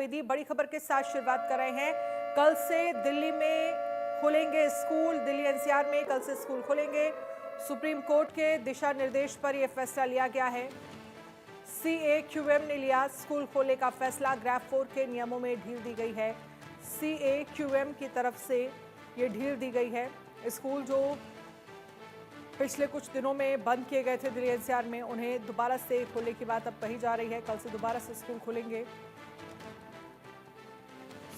बेदी बड़ी खबर के साथ शुरुआत कर रहे हैं। कल से दिल्ली में खुलेंगे स्कूल। दिल्ली एनसीआर में कल से स्कूल खुलेंगे। सुप्रीम कोर्ट के दिशा निर्देश पर यह फैसला लिया गया है। CAQM ने लिया स्कूल खोलने का फैसला। ग्रैप 4 के नियमों में ढील दी गई है। CAQM की तरफ से ये ढील दी गई है। स्कूल जो पिछले कुछ दिनों में बंद किए गए थे दिल्ली एनसीआर में, उन्हें दोबारा से खोलने की बात अब कही जा रही है। कल से दोबारा से स्कूल खुलेंगे।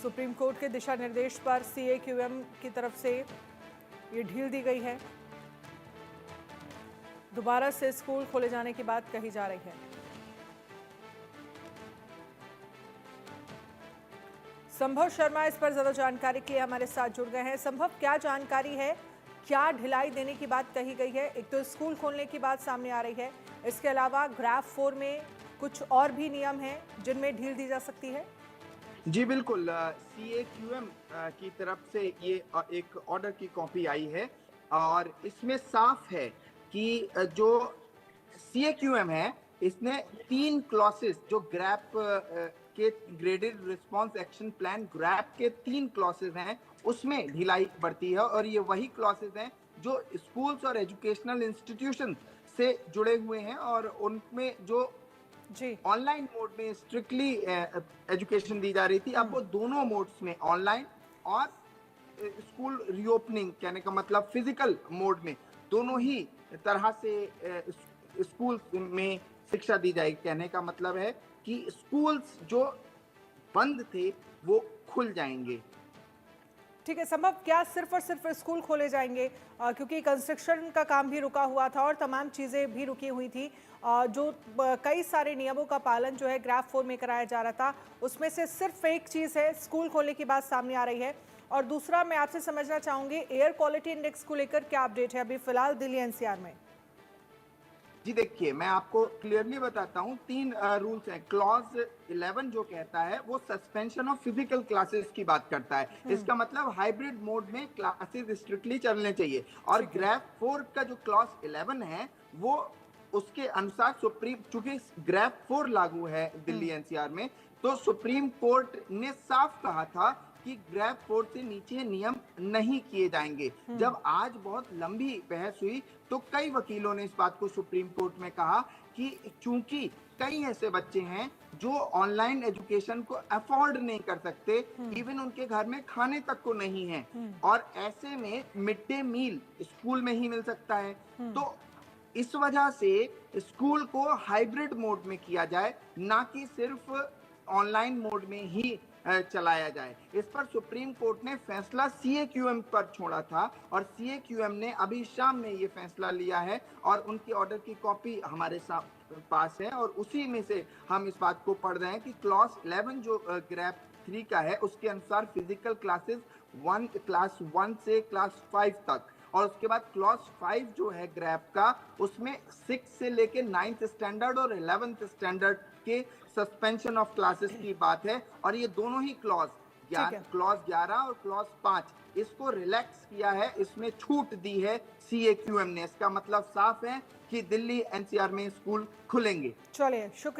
सुप्रीम कोर्ट के दिशा निर्देश पर CAQM की तरफ से ये ढील दी गई है। दोबारा से स्कूल खोले जाने की बात कही जा रही है। संभव शर्मा इस पर ज्यादा जानकारी के लिए हमारे साथ जुड़ गए हैं। संभव, क्या जानकारी है, क्या ढिलाई देने की बात कही गई है? एक तो स्कूल खोलने की बात सामने आ रही है, इसके अलावा ग्रैप 4 में कुछ और भी नियम हैं जिनमें ढील दी जा सकती है। जी बिल्कुल, CAQM की तरफ से ये एक ऑर्डर की कॉपी आई है और इसमें साफ है कि जो CAQM है इसने 3 क्लॉसेस जो ग्रैप के graded response action plan grab के 3 क्लॉसेस हैं उसमें ढिलाई बढ़ती है और ये वही क्लॉसेस हैं जो स्कूल्स और एजुकेशनल इंस्टीट्यूशन से जुड़े हुए हैं और उनमें जो जी ऑनलाइन मोड में स्ट्रिक्टली एजुकेशन दी जा रही थी, अब वो दोनों मोड्स में ऑनलाइन और स्कूल रीओपनिंग, कहने का मतलब फिजिकल मोड में, दोनों ही तरह से स्कूल में शिक्षा दी जाएगी। कहने का मतलब है कि स्कूल्स जो बंद थे वो खुल जाएंगे। ठीक है संभव, क्या सिर्फ और सिर्फ स्कूल खोले जाएंगे? क्योंकि कंस्ट्रक्शन का काम भी रुका हुआ था और तमाम चीज़ें भी रुकी हुई थी। जो कई सारे नियमों का पालन जो है ग्रैप 4 में कराया जा रहा था, उसमें से सिर्फ एक चीज़ है स्कूल खोलने की बात सामने आ रही है। और दूसरा, मैं आपसे समझना चाहूँगी एयर क्वालिटी इंडेक्स को लेकर क्या अपडेट है अभी फिलहाल दिल्ली एनसीआर में? जी देखिए, मैं आपको क्लियरली बताता हूँ, 3 रूल्स हैं। क्लॉज 11 जो कहता है वो सस्पेंशन ऑफ फिजिकल क्लासेस की बात करता है। इसका मतलब हाइब्रिड मोड में क्लासेस स्ट्रिक्टली चलने चाहिए। और ग्रैप 4 का जो क्लॉज 11 है वो उसके अनुसार सुप्रीम, चूंकि ग्रैप 4 लागू है दिल्ली एनसीआर में, तो सुप्रीम कोर्ट ने साफ कहा था कि ग्रैप 4 से नीचे नियम नहीं किए जाएंगे। जब आज बहुत लंबी बहस हुई तो कई वकीलों ने इस बात को सुप्रीम कोर्ट में कहा कि चूंकि कई ऐसे बच्चे हैं जो ऑनलाइन एजुकेशन को अफोर्ड नहीं कर सकते, इवन उनके घर में खाने तक को नहीं है, और ऐसे में मिड डे मील स्कूल में ही मिल सकता है, तो इस वजह से स्कूल को हाइब्रिड मोड में किया जाए, ना कि सिर्फ ऑनलाइन मोड में ही चलाया जाए। इस पर सुप्रीम कोर्ट ने फैसला CAQM पर छोड़ा था और CAQM ने अभी शाम में ये फैसला लिया है और उनकी ऑर्डर की कॉपी हमारे पास है और उसी में से हम इस बात को पढ़ रहे हैं कि क्लॉज 11 जो ग्रैप 3 का है उसके अनुसार फिजिकल क्लासेस क्लास 1 से क्लास 5 तक, और उसके बाद क्लॉज 5 जो है ग्रैप का उसमें 6 से लेके 9th स्टैंडर्ड और 11th स्टैंडर्ड के सस्पेंशन ऑफ क्लासेस की बात है। और ये दोनों ही क्लॉज क्लॉज 11 और क्लॉज 5 इसको रिलैक्स किया है, इसमें छूट दी है CAQM ने। इसका मतलब साफ है कि दिल्ली एनसीआर में स्कूल खुलेंगे। चलिए, शुक्रिया।